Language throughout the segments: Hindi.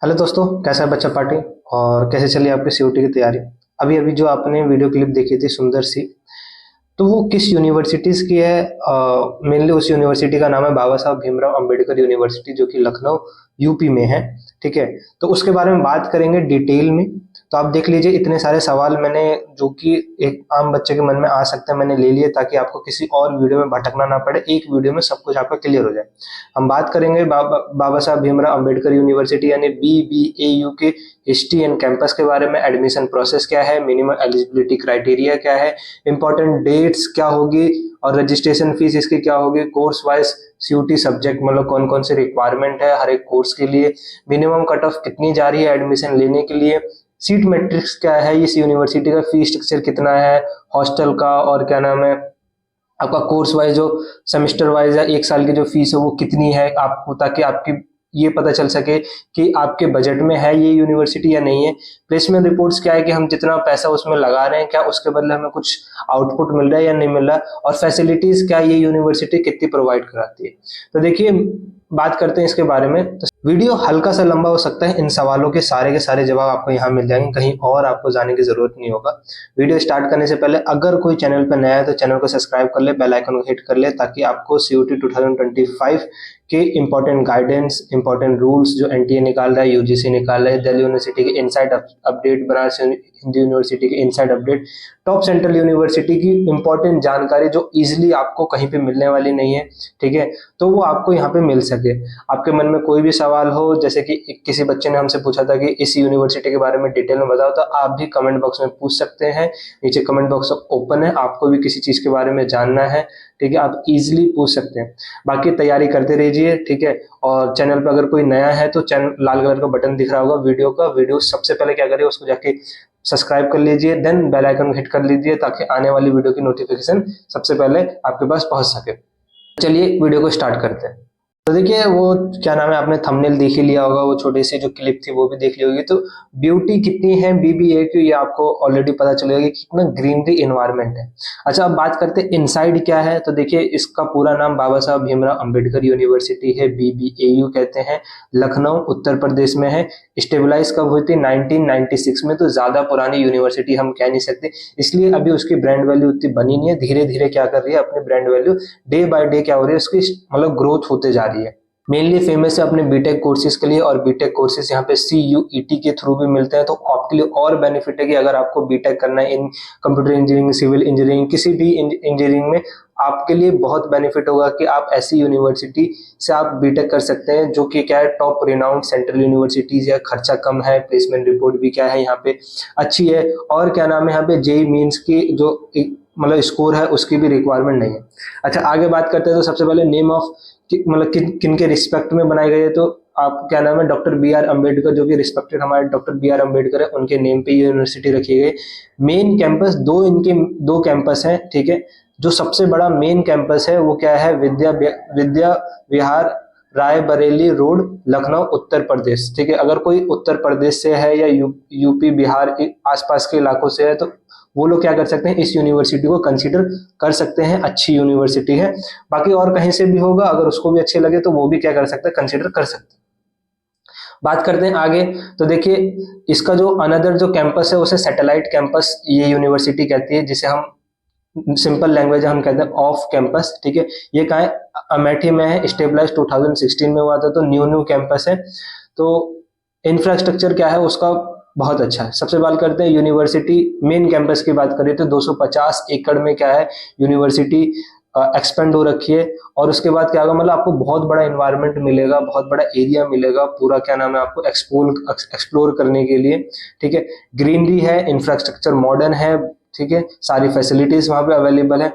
हेलो दोस्तों, कैसा है बच्चा पार्टी और कैसे चली आपकी सीयूटी की तैयारी। अभी अभी जो आपने वीडियो क्लिप देखी थी सुंदर सी, तो वो किस यूनिवर्सिटीज की है? मेनली उस यूनिवर्सिटी का नाम है बाबा साहब भीमराव अंबेडकर यूनिवर्सिटी, जो कि लखनऊ यूपी में है। ठीक है, तो उसके बारे में बात करेंगे डिटेल में। तो आप देख लीजिए, इतने सारे सवाल मैंने, जो कि एक आम बच्चे के मन में आ सकते हैं, मैंने ले लिए ताकि आपको किसी और वीडियो में भटकना ना पड़े, एक वीडियो में सब कुछ आपका क्लियर हो जाए। हम बात करेंगे बाबा साहब भीमराव अंबेडकर यूनिवर्सिटी यानी BBAU के हिस्ट्री एंड कैंपस के बारे में। एडमिशन प्रोसेस क्या है, मिनिमम एलिजिबिलिटी क्राइटेरिया क्या है, इंपॉर्टेंट डेट्स क्या होगी और रजिस्ट्रेशन फीस इसकी क्या होगी, कोर्स वाइज सीयूटी सब्जेक्ट मतलब कौन कौन से रिक्वायरमेंट है हर एक कोर्स के लिए, मिनिमम कट ऑफ कितनी जा रही है एडमिशन लेने के लिए, सीट मैट्रिक्स क्या है इस यूनिवर्सिटी का, फीस स्ट्रक्चर कितना है हॉस्टल का, और क्या नाम है आपका कोर्स वाइज जो सेमेस्टर वाइज है एक साल की जो फीस है वो कितनी है आपको, ताकि आपकी ये पता चल सके कि आपके बजट में है ये यूनिवर्सिटी या नहीं है। प्लेसमेंट रिपोर्ट्स क्या है कि हम जितना पैसा उसमें लगा रहे हैं क्या उसके बदले हमें कुछ आउटपुट मिल रहा है या नहीं मिल रहा है, और फैसिलिटीज क्या ये यूनिवर्सिटी कितनी प्रोवाइड कराती है। तो देखिए, बात करते हैं इसके बारे में। तो वीडियो हल्का सा लंबा हो सकता है, इन सवालों के सारे जवाब आपको यहाँ मिल जाएंगे, कहीं और आपको जाने की जरूरत नहीं होगा। वीडियो स्टार्ट करने से पहले अगर कोई चैनल पर नया है तो चैनल को सब्सक्राइब कर ले, बेल आइकन को हिट कर ले, ताकि आपको सीयूटी 2025 के इंपॉर्टेंट गाइडेंस, इंपॉर्टेंट रूल्स जो एनटीए निकाल रहा है, यूजीसी निकाल रहा है, दिल्ली यूनिवर्सिटी के inside update, Banaras Hindu university के inside update, top central university की इंपॉर्टेंट जानकारी जो इजीली आपको कहीं पे मिलने वाली नहीं है, ठीक है, तो वो आपको यहाँ पे मिल सके। आपके मन में कोई भी सवाल हो, जैसे कि किसी बच्चे ने हमसे पूछा था कि इस यूनिवर्सिटी के बारे में डिटेल में बताओ, तो आप भी कमेंट बॉक्स में पूछ सकते हैं। नीचे कमेंट बॉक्स ओपन है, आपको भी किसी चीज के बारे में जानना है, ठीक है, आप इजीली पूछ सकते हैं। बाकी तैयारी करते रहिए, ठीक है। और चैनल पर अगर कोई नया है तो चैनल, लाल कलर का बटन दिख रहा होगा वीडियो का, वीडियो सबसे पहले क्या करिए उसको जाके सब्सक्राइब कर लीजिए, देन बेल आइकन को हिट कर लीजिए, ताकि आने वाली वीडियो की नोटिफिकेशन सबसे पहले आपके पास पहुंच सके। चलिए वीडियो को स्टार्ट करते हैं। तो देखिए, वो क्या नाम है, आपने थंबनेल देख ही लिया होगा, वो छोटी सी जो क्लिप थी वो भी देख ली होगी। तो ब्यूटी कितनी है बीबीए की, ये आपको ऑलरेडी पता चलेगा कि कितना ग्रीनरी इन्वायरमेंट है। अच्छा, अब बात करते हैं इनसाइड क्या है। तो देखिए, इसका पूरा नाम बाबा साहब भीमराव अंबेडकर यूनिवर्सिटी है, BBAU कहते हैं, लखनऊ उत्तर प्रदेश में है। स्टेबलाइज कब हुई थी? 1996 में। तो ज्यादा पुरानी यूनिवर्सिटी हम कह नहीं सकते, इसलिए अभी उसकी ब्रांड वैल्यू उतनी बनी नहीं है। धीरे धीरे क्या कर रही है, अपनी brand value day by day क्या हो रही है, उसकी मतलब ग्रोथ होते जा रही है। मेनली फेमस है अपने बीटेक कोर्सेज के लिए, और बीटेक कोर्सेज यहाँ पे CUET के थ्रू भी मिलते हैं। तो आपके लिए और बेनिफिट है कि अगर आपको बीटेक करना है in computer engineering, civil engineering, किसी भी इंजीनियरिंग में, आपके लिए बहुत बेनिफिट होगा कि आप ऐसी यूनिवर्सिटी से आप बीटेक कर सकते हैं, जो कि क्या है, टॉप रिनाउंड सेंट्रल यूनिवर्सिटीज है, खर्चा कम है, प्लेसमेंट रिपोर्ट भी क्या है यहाँ पे अच्छी है, और क्या नाम है यहाँ पे जेई मीन्स की जो मतलब स्कोर है उसकी भी रिक्वायरमेंट नहीं है। अच्छा, आगे बात करते हैं। तो सबसे पहले नेम ऑफ मतलब किन के रिस्पेक्ट में बनाई गई है, तो आप क्या नाम है, डॉक्टर BR अम्बेडकर, जो कि रिस्पेक्टेड हमारे डॉक्टर BR अम्बेडकर है, उनके नेम पे यूनिवर्सिटी रखी गई। मेन कैंपस इनके दो कैंपस हैं, ठीक है। जो सबसे बड़ा मेन कैंपस है वो क्या है, विद्या विहार रायबरेली रोड, लखनऊ उत्तर प्रदेश, ठीक है। अगर कोई उत्तर प्रदेश से है या यूपी बिहार के आसपास के इलाकों से है, तो वो लोग क्या कर सकते हैं, इस यूनिवर्सिटी को कंसीडर कर सकते हैं, अच्छी यूनिवर्सिटी है। बाकी और कहीं से भी होगा, अगर उसको भी अच्छे लगे तो वो भी क्या कर सकता है, कंसीडर कर सकते हैं। बात करते हैं आगे। तो देखिए, इसका जो अनदर जो कैंपस है उसे सैटेलाइट कैंपस ये यूनिवर्सिटी कहती है, जिसे हम सिंपल लैंग्वेज हम कहते हैं ऑफ कैंपस, ठीक है। ये कहाँ है, अमेठी में है, स्टेबलाइज 2016 में हुआ था, तो न्यू कैंपस है। तो इंफ्रास्ट्रक्चर क्या है उसका, बहुत अच्छा है। सबसे बात करते हैं यूनिवर्सिटी मेन कैंपस की, बात करें तो 250 एकड़ में क्या है, यूनिवर्सिटी एक्सपेंड हो रखी है। और उसके बाद क्या होगा, मतलब आपको बहुत बड़ा एनवायरनमेंट मिलेगा, बहुत बड़ा एरिया मिलेगा, पूरा क्या नाम है आपको एक्सप्लोर करने के लिए, ठीक है। ग्रीनरी है, इंफ्रास्ट्रक्चर मॉडर्न है, ठीक है, सारी फैसिलिटीज वहां पे अवेलेबल है।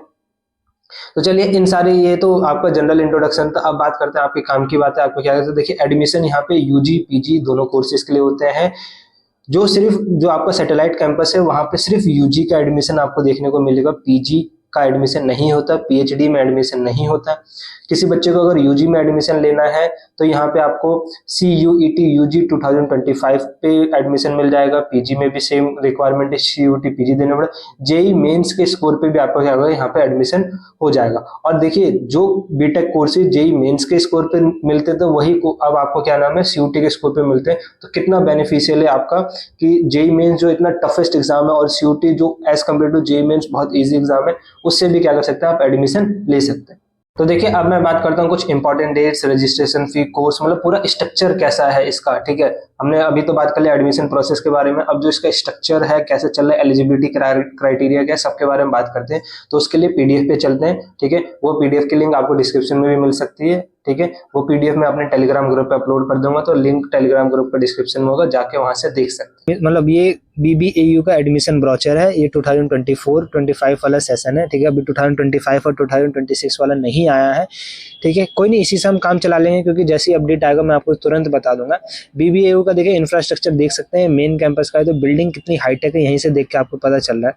तो चलिए, इन सारी ये तो आपका जनरल इंट्रोडक्शन था। अब बात करते हैं आपके काम की बात है, आपको क्या कहते हैं। देखिए, एडमिशन यहाँ पे यूजी पीजी दोनों कोर्सेज के लिए होते हैं। जो आपका सैटेलाइट कैंपस है वहां पे सिर्फ यूजी का एडमिशन आपको देखने को मिलेगा, पीजी का एडमिशन नहीं होता, पीएचडी में एडमिशन नहीं होता। किसी बच्चे को अगर यूजी में एडमिशन लेना है तो यहाँ पे आपको CUET यूजी 2025 पे एडमिशन मिल जाएगा। पीजी में भी सेम रिक्वायरमेंट है, CUET पीजी देना पड़ेगा। जेई मेंस के स्कोर पे भी आपको क्या होगा, यहाँ पे एडमिशन हो जाएगा। और देखिए जो बीटेक कोर्सेज जेई मेंस के स्कोर पे मिलते थे वही अब आपको क्या नाम है, CUET के स्कोर पे मिलते हैं। तो कितना बेनिफिशियल है आपका कि जेई मेंस जो इतना टफेस्ट एग्जाम है और CUET जो as compare to JEE mains बहुत ईजी एग्जाम है, उससे भी क्या कर सकते हैं, आप एडमिशन ले सकते हैं। तो देखिए अब मैं बात करता हूँ कुछ important dates, registration fee, course, मतलब पूरा स्ट्रक्चर कैसा है इसका। ठीक है, हमने अभी तो बात कर लिया एडमिशन प्रोसेस के बारे में, अब जो इसका स्ट्रक्चर है, कैसे चल रहा है, एलिजिबिलिटी क्राइटेरिया क्या है, सबके बारे में बात करते हैं। तो उसके लिए पीडीएफ पे चलते हैं। ठीक है, वो पीडीएफ की लिंक आपको डिस्क्रिप्शन में भी मिल सकती है। ठीक है, वो पीडीएफ मैं अपने टेलीग्राम ग्रुप पे अपलोड कर दूंगा, तो लिंक टेलीग्राम ग्रुप पे डिस्क्रिप्शन में होगा, जाके वहां से देख सकते हैं। मतलब ये BBAU का एडमिशन ब्रोचर है, ये 2024-25 वाला सेशन है। ठीक है, अभी 2025 और 2026 वाला नहीं आया है। ठीक है, कोई नहीं, इसी से हम काम चला लेंगे, क्योंकि जैसी अपडेट आएगा मैं आपको तुरंत बता दूंगा। BBAU का देखिए इंफ्रास्ट्रक्चर देख सकते हैं, मेन कैंपस का है, तो बिल्डिंग कितनी हाईटेक है यहीं से देख के आपको पता चल रहा है।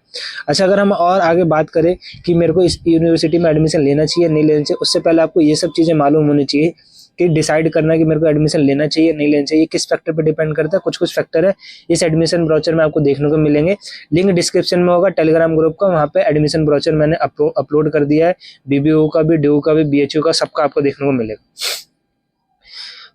अच्छा, अगर हम और आगे बात करें कि मेरे को इस यूनिवर्सिटी में एडमिशन लेना चाहिए नहीं लेना चाहिए, उससे पहले आपको ये सब चीज़ें मालूम होनी चाहिए कि डिसाइड करना कि मेरे को एडमिशन लेना चाहिए नहीं लेना चाहिए, किस फैक्टर पे डिपेंड करता है। कुछ फैक्टर है इस एडमिशन ब्रोचर में आपको देखने को मिलेंगे। लिंक डिस्क्रिप्शन में होगा टेलीग्राम ग्रुप का, वहाँ पे एडमिशन ब्रोचर मैंने अपलोड कर दिया है। BBAU का भी, DU का भी, BHU का, सबका आपको देखने को मिलेगा।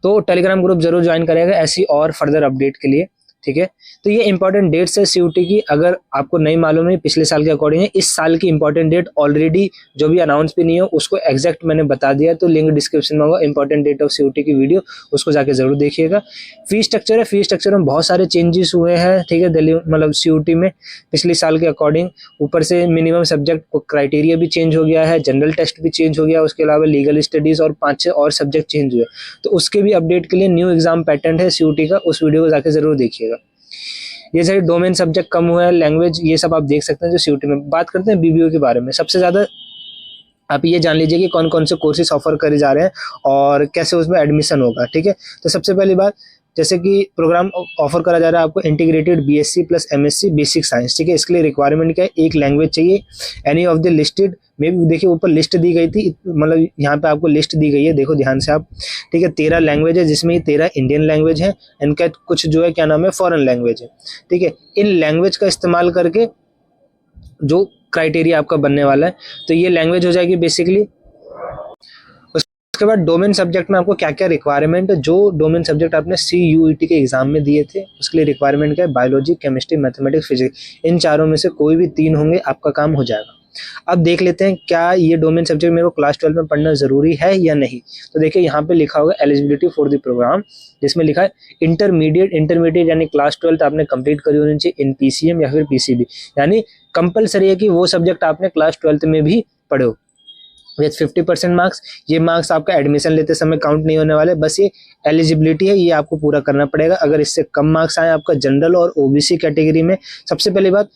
तो टेलीग्राम ग्रुप जरूर ज्वाइन करेगा ऐसी और फर्दर अपडेट के लिए। ठीक है, तो ये इंपॉर्टेंट डेट्स है CUET की, अगर आपको नहीं मालूम है पिछले साल के अकॉर्डिंग है, इस साल की इंपॉर्टेंट डेट ऑलरेडी जो भी अनाउंस भी नहीं हो उसको एग्जैक्ट मैंने बता दिया, तो लिंक डिस्क्रिप्शन में होगा इंपॉर्टेंट डेट ऑफ CUET की वीडियो, उसको जाके जरूर देखिएगा। फी स्ट्रक्चर है, फी स्ट्रक्चर में बहुत सारे चेंजेस हुए हैं। ठीक है, दिल्ली मतलब CUET में पिछले साल के अकॉर्डिंग, ऊपर से मिनिमम सब्जेक्ट क्राइटेरिया भी चेंज हो गया है, जनरल टेस्ट भी चेंज हो गया, उसके अलावा लीगल स्टडीज और 5-6 और सब्जेक्ट चेंज हुए। तो उसके भी अपडेट के लिए न्यू एग्जाम पैटर्न है CUET का, उस वीडियो को जाके जरूर देखिएगा। ये सारे डोमेन सब्जेक्ट कम हुआ है, लैंग्वेज, ये सब आप देख सकते हैं जो CUET में। बात करते हैं BBAU के बारे में। सबसे ज़्यादा आप ये जान लीजिए कि कौन कौन से कोर्सेज ऑफर करे जा रहे हैं और कैसे उसमें एडमिशन होगा। ठीक है, तो सबसे पहली बात, जैसे कि प्रोग्राम ऑफर करा जा रहा है आपको integrated BSc plus MSc basic science. ठीक है, इसके लिए रिक्वायरमेंट क्या है, एक लैंग्वेज चाहिए, एनी ऑफ द लिस्टेड में भी। देखिए ऊपर लिस्ट दी गई थी, मतलब यहाँ पे आपको लिस्ट दी गई है, देखो ध्यान से आप। ठीक है, 13 लैंग्वेज है, जिसमें ये 13 इंडियन लैंग्वेज है, इनका कुछ जो है क्या नाम है, फॉरेन लैंग्वेज है। ठीक है, इन लैंग्वेज का इस्तेमाल करके जो क्राइटेरिया आपका बनने वाला है, तो ये लैंग्वेज हो जाएगी बेसिकली। उसके बाद डोमेन सब्जेक्ट में आपको क्या क्या रिक्वायरमेंट है, जो डोमेन सब्जेक्ट आपने CUET के एग्जाम में दिए थे उसके लिए रिक्वायरमेंट क्या है, बायोलॉजी, केमिस्ट्री, मैथमेटिक्स, फिजिक्स, इन चारों में से कोई भी 3 होंगे, आपका काम हो जाएगा। अब देख लेते हैं क्या ये डोमेन सब्जेक्ट मेरे को क्लास 12 में पढ़ना जरूरी है या नहीं। तो देखिए यहाँ पे लिखा होगा एलिजिबिलिटी फॉर द प्रोग्राम, जिसमें लिखा है इंटरमीडिएट यानी क्लास 12 आपने कंप्लीट करी होनी चाहिए इन PCM या फिर PCB, यानी कंपलसरी है कि वो सब्जेक्ट आपने क्लास 12 में भी पढ़े हो विथ 50% मार्क्स। ये मार्क्स आपका एडमिशन लेते समय काउंट नहीं होने वाले, बस ये एलिजिबिलिटी है, ये आपको पूरा करना पड़ेगा। अगर इससे कम मार्क्स आए आपका जनरल और OBC कैटेगरी में, सबसे पहली बात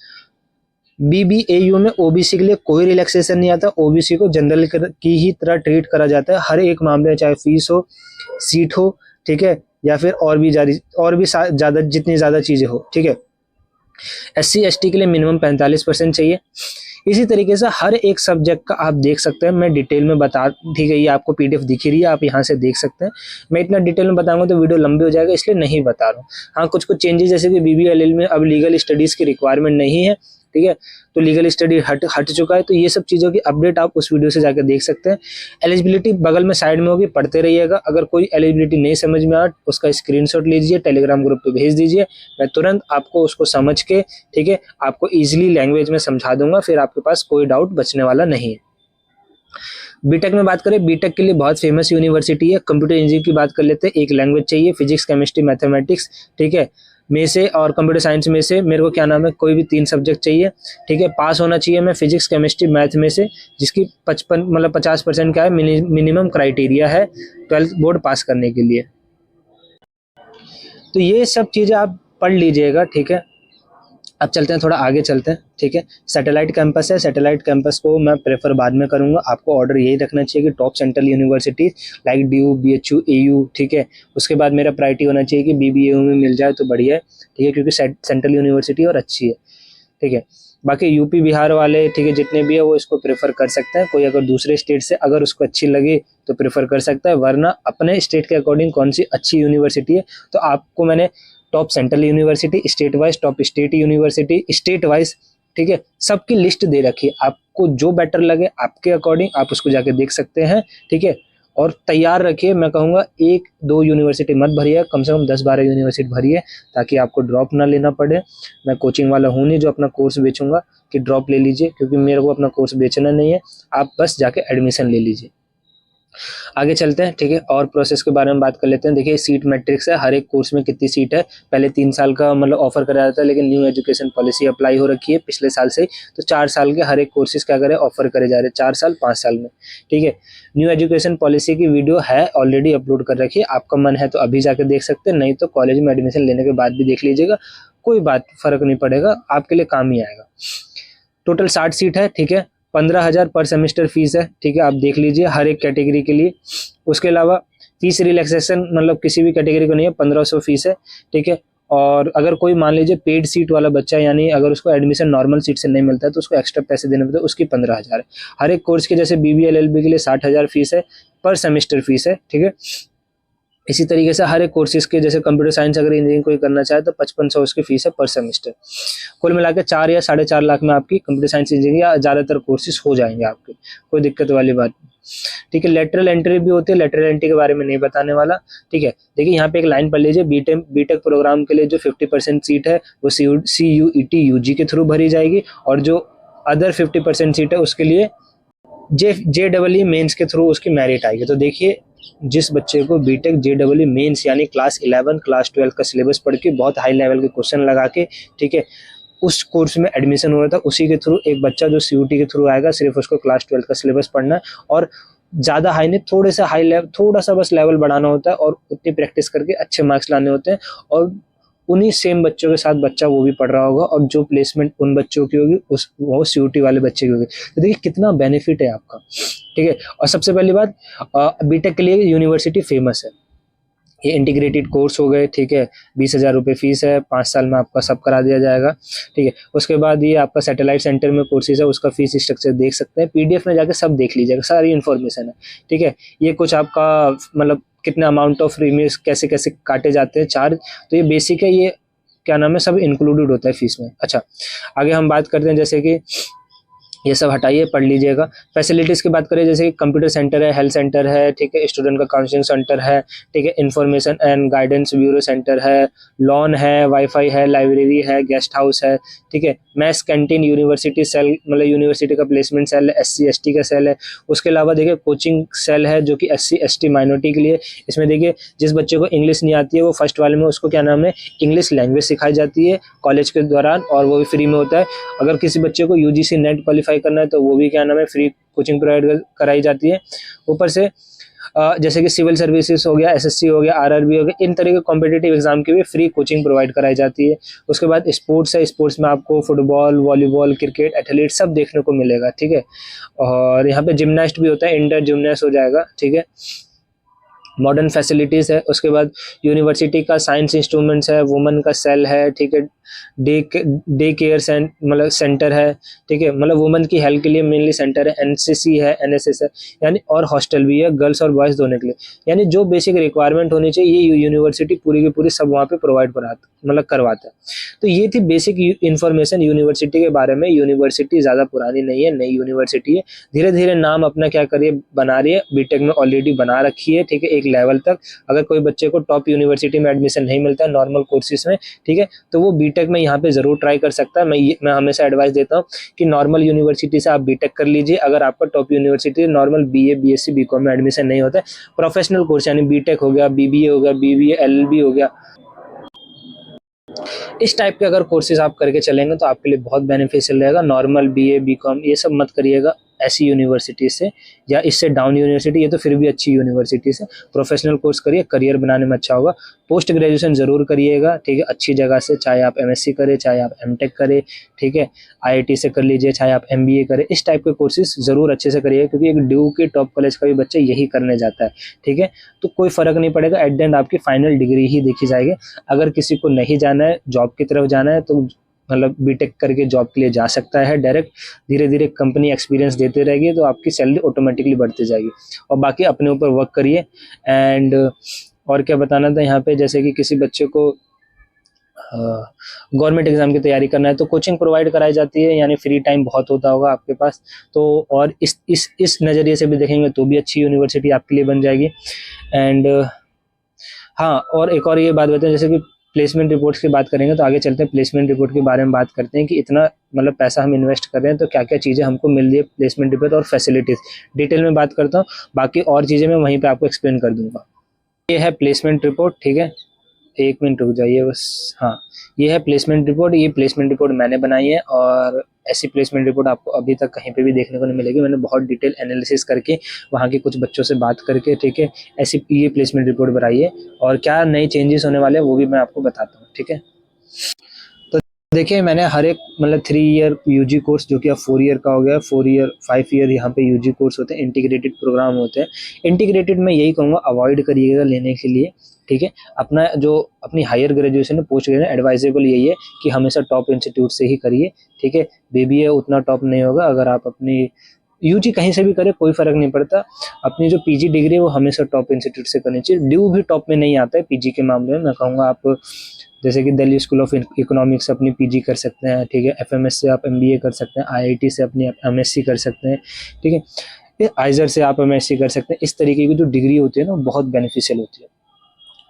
BBAU में OBC के लिए कोई रिलैक्सेशन नहीं आता, OBC को जनरल की ही तरह ट्रीट करा जाता है हर एक मामले में, चाहे फीस हो, सीट हो, ठीक है, या फिर और भी ज़्यादा जितनी ज़्यादा चीज़ें हो। ठीक है, SC ST के लिए मिनिमम 45% चाहिए। इसी तरीके से हर एक सब्जेक्ट का आप देख सकते हैं, मैं डिटेल में बता दी गई है, आपको PDF दिख रही है, आप यहाँ से देख सकते हैं। मैं इतना डिटेल में बताऊंगा तो वीडियो लंबी हो जाएगा, इसलिए नहीं बता रहा हूँ। हाँ, कुछ चेंजेस, जैसे कि BBLL में अब लीगल स्टडीज़ की रिक्वायरमेंट नहीं है। ठीक है, तो लीगल स्टडी हट चुका है, तो ये सब चीज़ों की अपडेट आप उस वीडियो से जाकर देख सकते हैं। एलिजिबिलिटी बगल में साइड में होगी, पढ़ते रहिएगा। अगर कोई एलिजिबिलिटी नहीं समझ में आए उसका स्क्रीनशॉट लीजिए, टेलीग्राम ग्रुप पे भेज दीजिए, मैं तुरंत आपको उसको समझ के, ठीक है, आपको ईजिली लैंग्वेज में समझा दूंगा, फिर आपके पास कोई डाउट बचने वाला नहीं है। बीटेक में बात करें, बीटेक के लिए बहुत फेमस यूनिवर्सिटी है। कंप्यूटर इंजीनियरिंग की बात कर लेते हैं, एक लैंग्वेज चाहिए, फिजिक्स, केमिस्ट्री, मैथमेटिक्स, ठीक है, में से, और कंप्यूटर साइंस में से मेरे को क्या नाम है, कोई भी 3 सब्जेक्ट चाहिए। ठीक है, पास होना चाहिए मैं फिजिक्स, केमिस्ट्री, मैथ में से, जिसकी 50% का है मिनिमम क्राइटेरिया है 12th बोर्ड पास करने के लिए। तो ये सब चीज़ें आप पढ़ लीजिएगा। ठीक है, अब चलते हैं, थोड़ा आगे चलते हैं। ठीक है, सैटेलाइट कैंपस है, सैटेलाइट कैंपस को मैं प्रेफर बाद में करूंगा। आपको ऑर्डर यही रखना चाहिए कि top central universities like DU, BHU, AU, ठीक है। उसके बाद मेरा प्रायोरिटी होना चाहिए कि BBAU में मिल जाए तो बढ़िया है, ठीक है, क्योंकि सेंट्रल यूनिवर्सिटी और अच्छी है। ठीक है, बाकी यूपी बिहार वाले ठीक है जितने भी है वो इसको प्रेफर कर सकते हैं। कोई अगर दूसरे स्टेट से अगर उसको अच्छी लगे तो प्रेफर कर सकता है, वरना अपने स्टेट के अकॉर्डिंग कौन सी अच्छी यूनिवर्सिटी है तो आपको मैंने top central university, state wise top state university, state wise ठीक है सबकी लिस्ट दे रखी है। आपको जो बेटर लगे आपके अकॉर्डिंग आप उसको जाके देख सकते हैं ठीक है। और तैयार रखिए, मैं कहूँगा 1-2 यूनिवर्सिटी मत भरिए, कम से कम 10-12 यूनिवर्सिटी भरिए ताकि आपको ड्रॉप ना लेना पड़े। मैं कोचिंग वाला हूँ नहीं जो अपना कोर्स बेचूंगा कि ड्रॉप ले लीजिए, क्योंकि मेरे को अपना कोर्स बेचना नहीं है, आप बस जाके एडमिशन ले लीजिए। आगे चलते हैं ठीक है, और प्रोसेस के बारे में बात कर लेते हैं। देखिए सीट मैट्रिक्स है, हर एक कोर्स में कितनी सीट है। पहले 3 साल का मतलब ऑफर कराया जाता है, लेकिन न्यू एजुकेशन पॉलिसी अप्लाई हो रखी है पिछले साल से ही, तो 4 साल के हर एक कोर्सेज क्या करे ऑफर करे जा रहे हैं, 4 साल 5 साल में ठीक है। न्यू एजुकेशन पॉलिसी की वीडियो है ऑलरेडी अपलोड कर रखी है, आपका मन है तो अभी जाके देख सकते हैं, नहीं तो कॉलेज में एडमिशन लेने के बाद भी देख लीजिएगा, कोई बात फर्क नहीं पड़ेगा, आपके लिए काम ही आएगा। टोटल 60 सीट है ठीक है, 15,000 पर सेमेस्टर फीस है ठीक है, आप देख लीजिए हर एक कैटेगरी के लिए। उसके अलावा फीस रिलैक्सेशन मतलब किसी भी कैटेगरी को नहीं है, 1500 फीस है ठीक है। और अगर कोई मान लीजिए पेड सीट वाला बच्चा, यानी अगर उसको एडमिशन नॉर्मल सीट से नहीं मिलता है तो उसको एक्स्ट्रा पैसे देने पड़ते हैं, उसकी 15,000 है। हर एक कोर्स के जैसे BBA LLB के लिए 60,000 फीस है, पर सेमेस्टर फीस है ठीक है। इसी तरीके से हर एक कोर्सेज के जैसे कंप्यूटर साइंस अगर इंजीनियरिंग कोई करना चाहे तो 5500 उसकी फीस है पर सेमेस्टर। कुल मिला के 4 या 4.5 लाख में आपकी कंप्यूटर साइंस इंजीनियरिंग या ज़्यादातर कोर्सेज हो जाएंगे आपके, कोई दिक्कत वाली बात नहीं ठीक है। लेटरल एंट्री भी होती है, लेटरल एंट्री के बारे में नहीं बताने वाला ठीक है। देखिए यहाँ पे एक लाइन पढ़ लीजिए, बीटेक प्रोग्राम के लिए जो 50% सीट है वो CUET UG के थ्रू भरी जाएगी, और जो अदर 50% सीट है उसके लिए JEE मेंस के थ्रू उसकी मेरिट आएगी। तो देखिए जिस बच्चे को बीटेक JEE मेंस यानी क्लास 11 क्लास 12 का सिलेबस पढ़ के बहुत हाई लेवल के क्वेश्चन लगा के ठीक है उस कोर्स में एडमिशन हुआ था, उसी के थ्रू एक बच्चा जो CUT के थ्रू आएगा, सिर्फ उसको क्लास 12 का सिलेबस पढ़ना है और ज़्यादा हाई नहीं, थोड़े सा हाई लेवल, थोड़ा सा बस लेवल बढ़ाना होता है और उतनी प्रैक्टिस करके अच्छे मार्क्स लाने होते हैं। और उन्हीं सेम बच्चों के साथ बच्चा वो भी पढ़ रहा होगा, और जो प्लेसमेंट उन बच्चों की होगी उस वो CUT वाले बच्चे की होगी। तो देखिए कितना बेनिफिट है आपका ठीक है। और सबसे पहली बात, बीटेक के लिए यूनिवर्सिटी फेमस है, ये इंटीग्रेटेड कोर्स हो गए ठीक है। 20,000 रुपये फीस है, 5 साल में आपका सब करा दिया जाएगा ठीक है। उसके बाद ये आपका सैटेलाइट सेंटर में कोर्सेज है, उसका फीस स्ट्रक्चर देख सकते हैं, PDF में जाके सब देख लीजिएगा, सारी इन्फॉर्मेशन है ठीक है। ये कुछ आपका मतलब कितना अमाउंट ऑफ प्रीमियर्स कैसे कैसे काटे जाते हैं चार्ज, तो ये बेसिक है, ये क्या नाम है सब इंक्लूडेड होता है फीस में। अच्छा आगे हम बात करते हैं, जैसे कि ये सब हटाइए पढ़ लीजिएगा। फैसिलिटीज की बात करें जैसे कि कंप्यूटर सेंटर है, हेल्थ सेंटर है ठीक है, स्टूडेंट का काउंसलिंग सेंटर है ठीक है, information and guidance bureau centre है, लॉन है, वाईफाई है, लाइब्रेरी है, गेस्ट हाउस है ठीक है, मैस कैंटीन, यूनिवर्सिटी सेल मतलब यूनिवर्सिटी का प्लेसमेंट सेल है, SC ST का सेल है। उसके अलावा देखिए कोचिंग सेल है जो कि SC ST माइनॉरिटी के लिए। इसमें देखिए जिस बच्चे को इंग्लिश नहीं आती है वो फर्स्ट वाले में उसको क्या नाम है इंग्लिश लैंग्वेज सिखाई जाती है कॉलेज के दौरान, और वो भी फ्री में होता है। अगर किसी बच्चे को UGC नेट क्वालिफाई करना है तो वो भी क्या नाम है फ्री कोचिंग प्रोवाइड कराई जाती है। ऊपर से जैसे कि सिविल सर्विसेज हो गया, SSC हो गया, RRB हो गया, इन तरह के कॉम्पिटिटिव एग्जाम की भी फ्री कोचिंग प्रोवाइड कराई जाती है। उसके बाद स्पोर्ट्स है, स्पोर्ट्स में आपको फुटबॉल, वॉलीबॉल, क्रिकेट, एथलीट सब देखने को मिलेगा ठीक है। और यहाँ पे जिमनास्ट भी होता है, इंटर जिमनास्ट हो जाएगा ठीक है। मॉडर्न फैसिलिटीज़ है। उसके बाद यूनिवर्सिटी का साइंस इंस्ट्रूमेंट्स है, वुमेन का सेल है ठीक है, डे केयर मतलब सेंटर है ठीक है, मतलब वुमेन की हेल्थ के लिए मेनली सेंटर है, NCC है, NSS है यानी, और हॉस्टल भी है गर्ल्स और बॉयज़ दोनों के लिए। यानी जो बेसिक रिक्वायरमेंट होनी चाहिए ये यूनिवर्सिटी पूरी की पूरी सब वहाँ पे प्रोवाइड कराता मतलब करवाता है। तो ये थी बेसिक इन्फॉर्मेशन यूनिवर्सिटी के बारे में। यूनिवर्सिटी ज़्यादा पुरानी नहीं है, नई यूनिवर्सिटी है, धीरे धीरे नाम अपना क्या करिए बना रही है, बीटेक में ऑलरेडी बना रखी है ठीक है एक लेवल तक। अगर कोई बच्चे को टॉप यूनिवर्सिटी में एडमिशन नहीं मिलता है नॉर्मल कोर्सेज में ठीक है, तो वो बीटेक में यहाँ पे ज़रूर ट्राई कर सकता है। मैं हमेशा एडवाइस देता हूँ कि नॉर्मल यूनिवर्सिटी से आप बीटेक कर लीजिए। अगर आपका top university normal BA BSc BCom में एडमिशन नहीं होता है, प्रोफेशनल कोर्स यानी बीटेक हो गया, BBA हो गया, BBA LLB हो गया, इस टाइप के अगर कोर्सेज आप करके चलेंगे तो आपके लिए बहुत बेनिफिशियल रहेगा। नॉर्मल BA BCom ये सब मत करिएगा ऐसी यूनिवर्सिटी से या इससे डाउन यूनिवर्सिटी, ये तो फिर भी अच्छी यूनिवर्सिटी से प्रोफेशनल कोर्स करिए, करियर बनाने में अच्छा होगा। पोस्ट ग्रेजुएशन ज़रूर करिएगा ठीक है अच्छी जगह से, चाहे आप MSc करें, चाहे आप MTech करें ठीक है, IIT से कर लीजिए, चाहे आप MBA करें, इस टाइप के कोर्सेज ज़रूर अच्छे से करिए, क्योंकि एक ड्यू के टॉप कॉलेज का भी बच्चा यही करने जाता है ठीक है। तो कोई फ़र्क नहीं पड़ेगा, एट द एंड आपकी फाइनल डिग्री ही देखी जाएगी। अगर किसी को नहीं जाना है, जॉब की तरफ जाना है, तो मतलब बीटेक करके जॉब के लिए जा सकता है डायरेक्ट। धीरे धीरे कंपनी एक्सपीरियंस देते रहेगी तो आपकी सैलरी ऑटोमेटिकली बढ़ती जाएगी। और बाकी अपने ऊपर वर्क करिए। एंड और क्या बताना था यहाँ पे, जैसे कि किसी बच्चे को गवर्नमेंट एग्जाम की तैयारी करना है तो कोचिंग प्रोवाइड कराई जाती है, यानी फ्री टाइम बहुत होता होगा आपके पास तो, और इस नज़रिए से भी देखेंगे तो भी अच्छी यूनिवर्सिटी आपके लिए बन जाएगी। एंड हाँ, और एक और ये बात बताएं, जैसे कि प्लेसमेंट रिपोर्ट्स की बात करेंगे तो आगे चलते हैं प्लेसमेंट रिपोर्ट के बारे में बात करते हैं कि इतना मतलब पैसा हम इन्वेस्ट कर रहे हैं तो क्या क्या चीज़ें हमको मिल रही है प्लेसमेंट रिपोर्ट और फैसिलिटीज़, डिटेल में बात करता हूँ। बाकी और चीज़ें मैं वहीं पे आपको एक्सप्लेन कर दूंगा। ये है प्लेसमेंट रिपोर्ट, ठीक है, 1 मिनट रुक जाइए बस। हाँ, ये है प्लेसमेंट रिपोर्ट। ये प्लेसमेंट रिपोर्ट मैंने बनाई है और ऐसी प्लेसमेंट रिपोर्ट आपको अभी तक कहीं पे भी देखने को नहीं मिलेगी। मैंने बहुत डिटेल एनालिसिस करके वहाँ के कुछ बच्चों से बात करके, ठीक है, ऐसी ये प्लेसमेंट रिपोर्ट बनाई है। और क्या नए चेंजेस होने वाले हैं वो भी मैं आपको बताता हूँ, ठीक है। तो देखिए, मैंने हर एक मतलब 3 ईयर यूजी कोर्स जो कि अब 4 ईयर का हो गया, 4 ईयर 5 ईयर यहाँ पे यूजी कोर्स होते हैं, इंटीग्रेटेड प्रोग्राम होते हैं। इंटीग्रेटेड में यही कहूँगा अवॉइड करिएगा लेने के लिए, ठीक है। अपना जो अपनी हायर ग्रेजुएशन है, पोस्ट ग्रेजुएशन, एडवाइजेबल यही है कि हमेशा टॉप इंस्टीट्यूट से ही करिए, ठीक है। बीबीए उतना टॉप नहीं होगा, अगर आप अपनी यूजी कहीं से भी करें कोई फर्क नहीं पड़ता। अपनी जो पीजी डिग्री है वो हमेशा टॉप इंस्टीट्यूट से करनी चाहिए। ड्यू भी टॉप में नहीं आता है पीजी के मामले में। मैं कहूँगा आप जैसे कि दिल्ली स्कूल ऑफ इकोनॉमिक्स से अपनी पीजी कर सकते हैं, ठीक है। एफएमएस से आप एमबीए कर सकते हैं, आईआईटी से अपनी एमएससी कर सकते हैं, ठीक है। ये आइजर से आप एमएससी कर सकते हैं। इस तरीके की जो डिग्री होती है ना बहुत बेनिफिशियल होती है।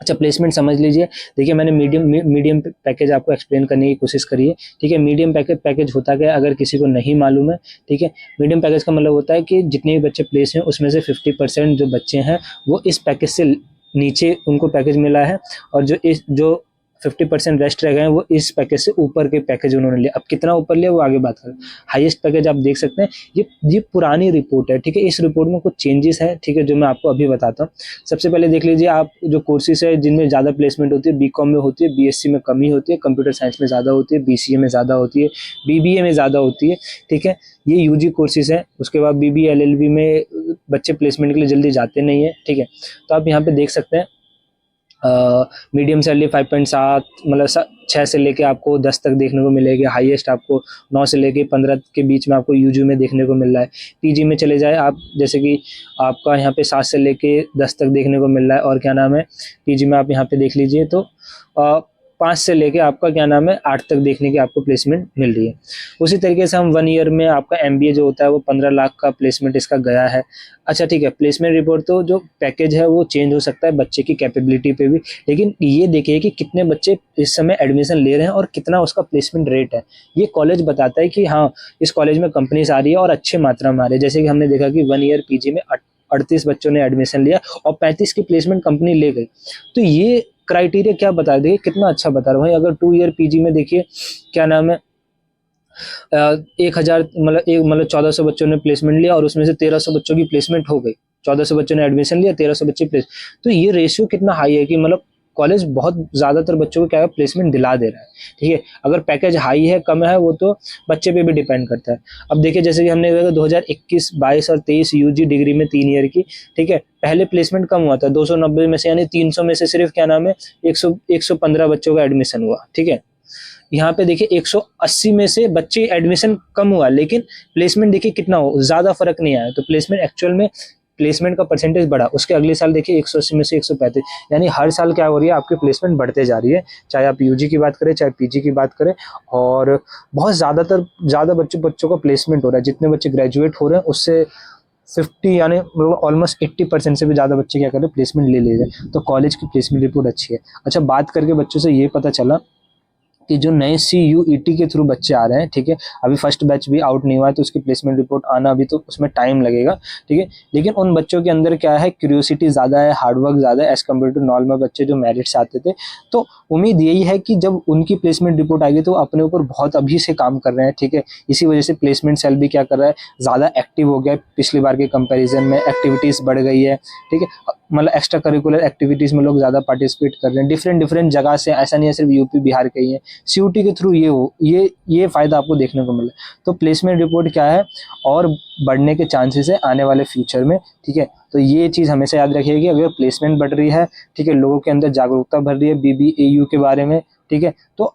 अच्छा, प्लेसमेंट समझ लीजिए। देखिए, मैंने मीडियम पैकेज आपको एक्सप्लेन करने की कोशिश करी है, ठीक है। मीडियम पैकेज होता क्या है, अगर किसी को नहीं मालूम है, ठीक है। मीडियम पैकेज का मतलब होता है कि जितने भी बच्चे प्लेस हैं उसमें से 50% जो बच्चे हैं वो इस पैकेज से नीचे उनको पैकेज मिला है, और जो 50% रेस्ट रह गए हैं वो इस पैकेज से ऊपर के पैकेज उन्होंने लिया। अब कितना ऊपर लिया वो आगे बात करें। हाईएस्ट पैकेज आप देख सकते हैं। ये पुरानी रिपोर्ट है, ठीक है। इस रिपोर्ट में कुछ चेंजेस है, ठीक है, जो मैं आपको अभी बताता हूँ। सबसे पहले देख लीजिए, आप जो कोर्सेज है जिनमें ज़्यादा प्लेसमेंट होती है, बीकॉम में होती है, बीएससी में कमी होती है, कंप्यूटर साइंस में ज़्यादा होती है, बीसीए में ज़्यादा होती है, बीबीए में ज़्यादा होती है, ठीक है। ये यूजी कोर्सेज हैं। उसके बाद बीबीए एलएलबी में बच्चे प्लेसमेंट के लिए जल्दी जाते नहीं है, ठीक है। तो आप यहाँ पे देख सकते हैं मीडियम सैलरी 5.7 मतलब 6 से लेके आपको 10 तक देखने को मिलेगी। हाईएस्ट आपको 9 से लेके 15 के बीच में आपको यूजी में देखने को मिल रहा है। पीजी में चले जाए आप, जैसे कि आपका यहाँ पे 7 से लेके 10 तक देखने को मिल रहा है। और क्या नाम है, पीजी में आप यहाँ पे देख लीजिए तो 5 से लेके आपका क्या नाम है 8 तक देखने की आपको प्लेसमेंट मिल रही है। उसी तरीके से हम 1 ईयर में आपका एमबीए जो होता है वो 15 लाख का प्लेसमेंट इसका गया है। अच्छा, ठीक है। प्लेसमेंट रिपोर्ट तो जो पैकेज है वो चेंज हो सकता है बच्चे की कैपेबिलिटी पे भी, लेकिन ये देखिए कि कितने बच्चे इस समय एडमिशन ले रहे हैं और कितना उसका प्लेसमेंट रेट है। ये कॉलेज बताता है कि हाँ, इस कॉलेज में कंपनीज आ रही है और अच्छे मात्रा में आ रही है। जैसे कि हमने देखा कि 1 ईयर पीजी में 38 बच्चों ने एडमिशन लिया और 35 की प्लेसमेंट कंपनी ले गई। तो ये क्राइटेरिया क्या बता रहे, देखिए कितना अच्छा बता रहा हूँ भाई। अगर 2 ईयर पीजी में देखिए क्या नाम है 1000 मतलब 1400 बच्चों ने प्लेसमेंट लिया और उसमें से 1300 बच्चों की प्लेसमेंट हो गई। 1400 बच्चों ने एडमिशन लिया, 1300 बच्चे प्लेस। तो ये रेशियो कितना हाई है कि मतलब कॉलेज बहुत ज़्यादातर बच्चों को क्या है प्लेसमेंट दिला दे रहा है, ठीक है। अगर पैकेज हाई है कम है वो तो बच्चे पे भी डिपेंड करता है। अब देखिए, जैसे कि हमने देखा 2021, 22 और 23 यूजी डिग्री में 3 ईयर की, ठीक है, पहले प्लेसमेंट कम हुआ था 290 में से, यानी 300 में से सिर्फ क्या नाम है 115 बच्चों का एडमिशन हुआ, ठीक है। यहाँ पे देखिए 180 में से बच्चे एडमिशन कम हुआ, लेकिन प्लेसमेंट देखिए कितना हो, ज़्यादा फर्क नहीं आया। तो प्लेसमेंट एक्चुअल में प्लेसमेंट का परसेंटेज बढ़ा। उसके अगले साल देखिए 180 में से 135, यानी हर साल क्या हो रही है आपकी प्लेसमेंट बढ़ते जा रही है, चाहे आप यूजी की बात करें चाहे पीजी की बात करें। और बहुत ज़्यादा बच्चों का प्लेसमेंट हो रहा है। जितने बच्चे ग्रेजुएट हो रहे हैं उससे 50 यानी ऑलमोस्ट 80% से भी ज़्यादा बच्चे क्या कर रहे हैं प्लेसमेंट ले रहे हैं। तो कॉलेज की प्लेसमेंट रिपोर्ट अच्छी है। अच्छा, बात करके बच्चों से ये पता चला कि जो नए CUET के थ्रू बच्चे आ रहे हैं, ठीक है, अभी फर्स्ट बैच भी आउट नहीं हुआ है तो उसकी प्लेसमेंट रिपोर्ट आना अभी तो उसमें टाइम लगेगा, ठीक है। लेकिन उन बच्चों के अंदर क्या है, क्यूरियोसिटी ज़्यादा है, हार्डवर्क ज़्यादा है एज़ कम्पेयर टू नॉर्मल बच्चे जो मेरिट से आते थे। तो उम्मीद यही है कि जब उनकी प्लेसमेंट रिपोर्ट आएगी तो अपने ऊपर बहुत अभी से काम कर रहे हैं, ठीक है। इसी वजह से प्लेसमेंट सेल भी क्या कर रहा है, ज़्यादा एक्टिव हो गया है। पिछली बार के कंपेरिजन में एक्टिविटीज़ बढ़ गई है, ठीक है। मतलब एक्स्ट्रा करिकुलर एक्टिविटीज़ में लोग ज़्यादा पार्टिसिपेट कर रहे हैं डिफरेंट जगह से, ऐसा नहीं है सिर्फ यूपी बिहार के ही है। CUET के थ्रू ये फ़ायदा आपको देखने को मिला। तो प्लेसमेंट रिपोर्ट क्या है और बढ़ने के चांसेस है आने वाले फ्यूचर में, ठीक है। तो ये चीज़ हमेशा याद रखिए कि अगर प्लेसमेंट बढ़ रही है, ठीक है, लोगों के अंदर जागरूकता बढ़ रही है BBAU के बारे में, ठीक है, तो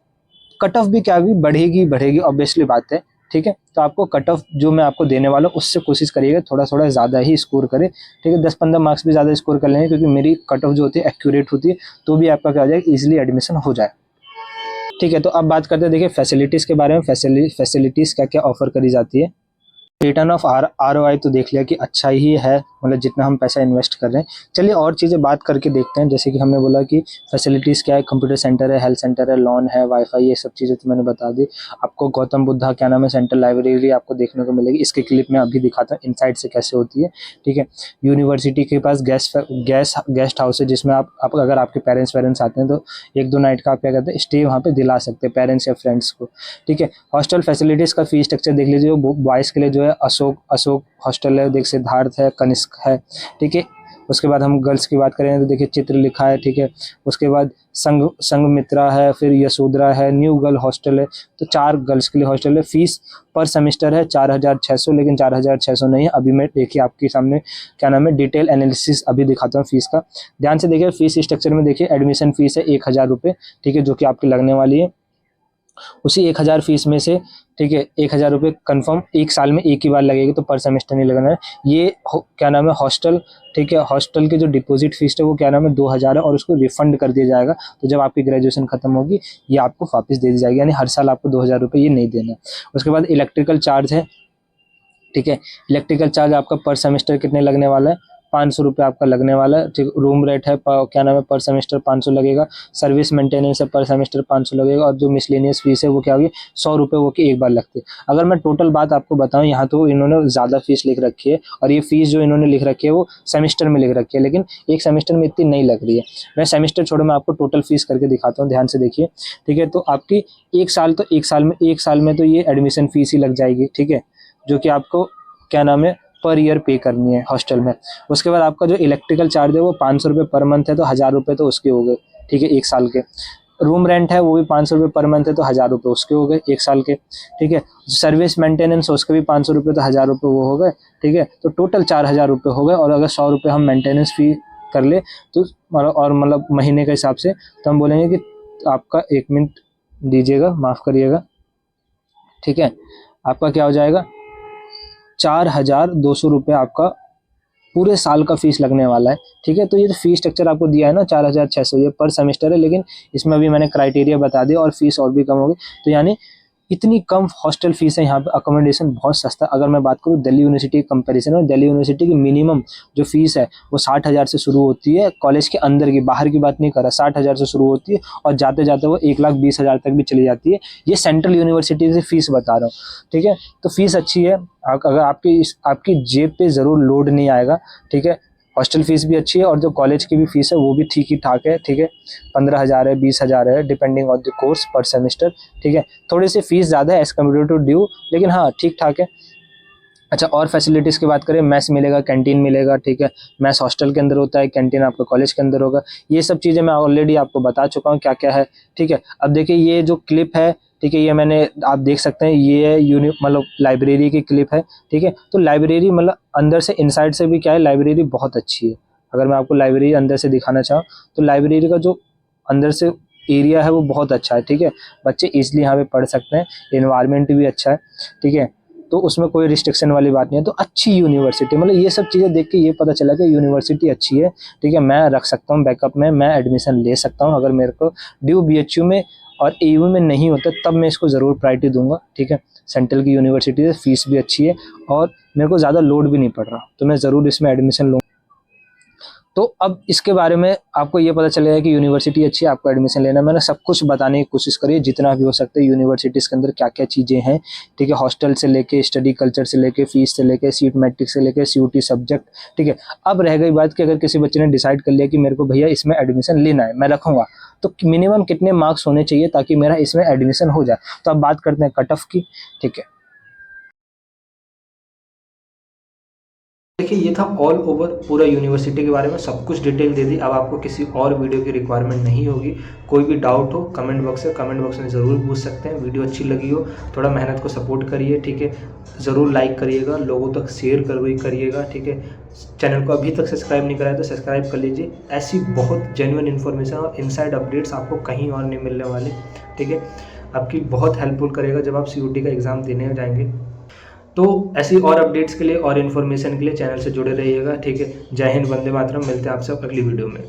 कट ऑफ भी क्या भी बढ़ेगी ऑब्वियसली बात है, ठीक है। तो आपको कट ऑफ जो मैं आपको देने वाला हूँ उससे कोशिश करिएगा थोड़ा थोड़ा ज़्यादा ही स्कोर करें, ठीक है। 10-15 मार्क्स भी ज़्यादा स्कोर कर लेंगे, क्योंकि मेरी कट ऑफ जो होती है एक्यूरेट होती है, तो भी आपका क्या हो जाएगा, ईजिली एडमिशन हो जाए, ठीक है। तो अब बात करते हैं देखिए फैसिलिटीज़ के बारे में, फैसिलिटीज़ क्या क्या ऑफर करी जाती है। रिटर्न ऑफ ROI तो देख लिया कि अच्छा ही है, मतलब जितना हम पैसा इन्वेस्ट कर रहे हैं। चलिए और चीज़ें बात करके देखते हैं, जैसे कि हमने बोला कि फैसिलिटीज़ क्या है, कंप्यूटर सेंटर है, हेल्थ सेंटर है, लॉन है, वाईफाई, ये सब चीज़ें तो मैंने बता दी आपको। गौतम बुद्धा क्या नाम है सेंट्रल लाइब्रेरी आपको देखने को मिलेगी, इसके क्लिप में अभी दिखाता हूँ इनसाइड से कैसे होती है, ठीक है। यूनिवर्सिटी के पास गेस्ट हाउस है, जिसमें आप अगर आपके पेरेंट्स आते हैं तो 1-2 नाइट का आप क्या कहते हैं स्टे वहाँ पे दिला सकते हैं पेरेंट्स या फ्रेंड्स को, ठीक है। हॉस्टल फैसिलिटीज़ का फीस स्ट्रक्चर देख लीजिए, बॉयज़ के लिए जो है अशोक हॉस्टल है, देख सिद्धार्थ है, कनिष्क है, ठीक है। उसके बाद हम गर्ल्स की बात करें तो देखिए चित्र लिखा है, ठीक है। उसके बाद संघमित्रा है, फिर यशोधरा है, न्यू गर्ल हॉस्टल है। तो 4 गर्ल्स के लिए हॉस्टल है। फीस पर सेमेस्टर है 4,600, लेकिन 4,600 नहीं है अभी। मैं देखिए आपके सामने क्या नाम है डिटेल एनालिसिस अभी दिखाता हूँ फीस का। ध्यान से देखिए फीस स्ट्रक्चर में देखिए एडमिशन फीस है 1,000 रुपये, ठीक है, जो कि आपकी लगने वाली है। उसी 1,000 फीस में से, ठीक है, 1,000 रुपये कन्फर्म 1 साल में एक ही बार लगेगी, तो पर सेमेस्टर नहीं लगना है। ये क्या नाम है हॉस्टल, ठीक है, हॉस्टल की जो डिपॉजिट फीस है वो क्या नाम है 2,000 है, और उसको रिफंड कर दिया जाएगा। तो जब आपकी ग्रेजुएशन खत्म होगी ये आपको वापस दे दी जाएगी, यानी हर साल आपको 2,000 रुपये ये नहीं देना। उसके बाद इलेक्ट्रिकल चार्ज है, ठीक है। इलेक्ट्रिकल चार्ज आपका पर सेमेस्टर कितने लगने वाला है, 500 रुपये आपका लगने वाला है, ठीक। रूम रेट है क्या नाम है पर सेमेस्टर 500 लगेगा। सर्विस मेंटेनेंस है पर सेमेस्टर 500 लगेगा, और जो मिसलेनियस फीस है वो क्या होगी 100 रुपये वो कि एक बार लगती है। अगर मैं टोटल बात आपको बताऊं, यहाँ तो इन्होंने ज़्यादा फीस लिख रखी है, और ये फीस जो इन्होंने लिख रखी है वो सेमेस्टर में लिख रखी है, लेकिन एक सेमेस्टर में इतनी नहीं लग रही है। मैं सेमेस्टर छोड़ो, मैं आपको टोटल फीस करके दिखाता हूँ, ध्यान से देखिए, ठीक है। तो आपकी एक साल में तो ये एडमिशन फीस ही लग जाएगी, ठीक है, जो कि आपको क्या नाम है पर ईयर पे करनी है हॉस्टल में। उसके बाद आपका जो इलेक्ट्रिकल चार्ज है वो 500 रुपये पर मंथ है, तो 1,000 रुपये तो उसके हो गए, ठीक है, 1 साल के। रूम रेंट है वो भी 500 रुपये पर मंथ है, तो 1,000 रुपये उसके हो गए 1 साल के, ठीक है। सर्विस मेंटेनेंस उसके भी 500 रुपये, तो 1,000 रुपये वो हो गए, ठीक है। तो टोटल 4,000 रुपये हो गए, और अगर 100 रुपये हम मेंटेनेंस फी कर ले तो, और मतलब महीने के हिसाब से, तो हम बोलेंगे कि आपका 1 मिनट दीजिएगा, माफ़ करिएगा, ठीक है। आपका क्या हो जाएगा 4,200 रुपये आपका पूरे साल का फीस लगने वाला है, ठीक है। तो ये जो फीस स्ट्रक्चर आपको दिया है ना 4,600, ये पर सेमेस्टर है, लेकिन इसमें अभी मैंने क्राइटेरिया बता दिया और फीस और भी कम होगी। तो यानी इतनी कम हॉस्टल फीस है यहाँ पे, अकोमोडेशन बहुत सस्ता। अगर मैं बात करूँ दिल्ली यूनिवर्सिटी के कंपैरिजन में, दिल्ली यूनिवर्सिटी की मिनिमम जो फीस है वो 60,000 से शुरू होती है, कॉलेज के अंदर की, बाहर की बात नहीं कर रहा, 60,000 से शुरू होती है, और जाते जाते वो 1,20,000 तक भी चली जाती है। ये सेंट्रल यूनिवर्सिटी की फीस बता रहा हूँ, ठीक है। तो फीस अच्छी है, अगर आपकी जेब पे ज़रूर लोड नहीं आएगा, ठीक है। हॉस्टल फीस भी अच्छी है, और जो कॉलेज की भी फीस है वो भी ठीक ही ठाक है, ठीक है। 15,000 है, 20,000 है, डिपेंडिंग ऑन द कोर्स पर सेमेस्टर, ठीक है। थोड़ी सी फीस ज़्यादा है एज कम्पेयर टू ड्यू, लेकिन हाँ ठीक ठाक है। अच्छा, और फैसिलिटीज़ की बात करें, मैस मिलेगा, कैंटीन मिलेगा, ठीक है। मैस हॉस्टल के अंदर होता है, कैंटीन आपका कॉलेज के अंदर होगा। ये सब चीज़ें मैं ऑलरेडी आपको बता चुका हूँ क्या क्या है, ठीक है। अब देखिए ये जो क्लिप है, ठीक है, ये मैंने आप देख सकते हैं, ये है मतलब लाइब्रेरी की क्लिप है, ठीक है। तो लाइब्रेरी मतलब अंदर से इनसाइड से भी क्या है, लाइब्रेरी बहुत अच्छी है। अगर मैं आपको लाइब्रेरी अंदर से दिखाना चाहूँ तो लाइब्रेरी का जो अंदर से एरिया है वो बहुत अच्छा है, ठीक है। बच्चे ईजिली यहाँ पे पढ़ सकते हैं, एनवायरनमेंट भी अच्छा है, ठीक है। तो उसमें कोई रिस्ट्रिक्शन वाली बात नहीं है। तो अच्छी यूनिवर्सिटी, मतलब ये सब चीज़ें देख के ये पता चला कि यूनिवर्सिटी अच्छी है, ठीक है। मैं रख सकता हूँ बैकअप में, मैं एडमिशन ले सकता हूँ। अगर मेरे को ड्यू BHU में और AU में नहीं होता तब मैं इसको ज़रूर प्रायोरिटी दूंगा, ठीक है। सेंट्रल की यूनिवर्सिटी है, फीस भी अच्छी है, और मेरे को ज़्यादा लोड भी नहीं पड़ रहा, तो मैं ज़रूर इसमें एडमिशन लूँगा। तो अब इसके बारे में आपको ये पता चलेगा कि यूनिवर्सिटी अच्छी है, आपको एडमिशन लेना। मैंने सब कुछ बताने की कोशिश करी जितना भी हो सकता है, यूनिवर्सिटीज़ के अंदर क्या क्या चीज़ें हैं, ठीक है। हॉस्टल से लेके, स्टडी कल्चर से लेके, फीस से लेके, सीट मैट्रिक से लेके, CUT सब्जेक्ट, ठीक है। अब रह गई बात कि अगर किसी बच्चे ने डिसाइड कर लिया कि मेरे को भैया इसमें एडमिशन लेना है, मैं रखूँगा, तो मिनिमम कितने मार्क्स होने चाहिए ताकि मेरा इसमें एडमिशन हो जाए। तो अब बात करते हैं कट ऑफ की, ठीक है। देखिए ये था ऑल ओवर पूरा यूनिवर्सिटी के बारे में सब कुछ डिटेल दे दी। अब आपको किसी और वीडियो की रिक्वायरमेंट नहीं होगी। कोई भी डाउट हो कमेंट बॉक्स में ज़रूर पूछ सकते हैं। वीडियो अच्छी लगी हो थोड़ा मेहनत को सपोर्ट करिए, ठीक है। ज़रूर लाइक करिएगा, लोगों तक शेयर करिएगा, ठीक है। चैनल को अभी तक सब्सक्राइब नहीं कराया तो सब्सक्राइब कर लीजिए। ऐसी बहुत जेन्युइन इन्फॉर्मेशन और इनसाइड अपडेट्स आपको कहीं और नहीं मिलने वाले, ठीक है। आपकी बहुत हेल्पफुल करेगा जब आप COT का एग्ज़ाम देने जाएंगे। तो ऐसी और अपडेट्स के लिए और इन्फॉर्मेशन के लिए चैनल से जुड़े रहिएगा। ठीक है, जय हिंद, वंदे मातरम। मिलते हैं आपसे अगली वीडियो में।